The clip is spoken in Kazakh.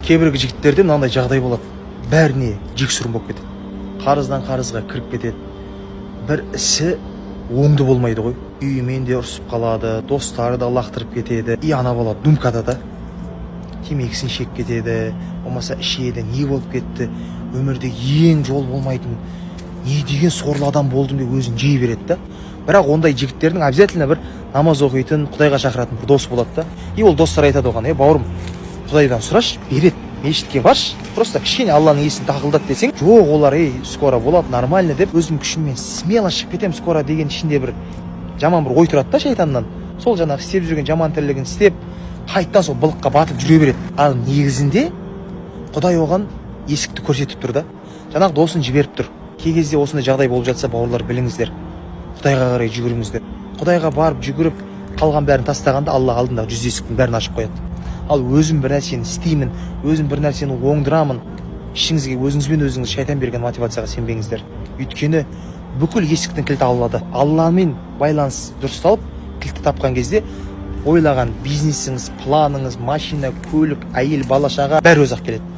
кейбір жігіттерде мынандай жағдай болады. Бәріне жексұрын болып кетеді. Қарыздан қарызға кіріп кетеді. Бір ісі оңды болмайды ғой. Үйімен де ұрсып қалады, достары да лақтырып кетеді. И ана бала думкада да темекісін шек кетеді, болмаса ішеді, не болып кетті, өмірде ең жол болмайтын не деген сорлы адам болдым деп өзін жей береді да. Бірақ ондай жігіттердің обязательно бір намаз оқитын, Құдайға шақыратын бір дос болады да. И ол достар айтады оған: бауырым, Құдайдан сұрашы, береді, мешітке баршы, просто кішкене Алланың есін тақылдат десең, жоқ олар скоро болады, нормально деп өзім күшіммен смело шығып кетем скоро деген ішінде бір жаман бір ой тұрады да шайтаннан. Сол жаңағы істеп жүрген жаман тірлігін істеп, қайттан сол былыққа батып жүре береді. Ал негізінде Құдай оған есікті көрсетіп тұр да. Жаңағы досын жіберіп тұр. Кей кезде осындай жағдай болып жатса, бауырлар, біліңіздер, Құдайға қарай жүгіріңіздер. Құдайға барып жүгіріп қалған бәрін тастағанда Алла алдында 100 есіктің бәрін ашып қояды. Ал өзім бір нәрсені істеймін, өзім бір нәрсені оңдырамын, ішіңізге өзіңізбен өзіңіз шайтан берген мотивацияға сенбеңіздер. Өйткені бүкіл есіктің кілті Аллада. Алламен байланыс дұрысталып, кілтті тапқан кезде ойлаған бизнесіңіз, планыңыз, машина, көлік, әйел, бала шаға бәрі өзі-ақ келеді.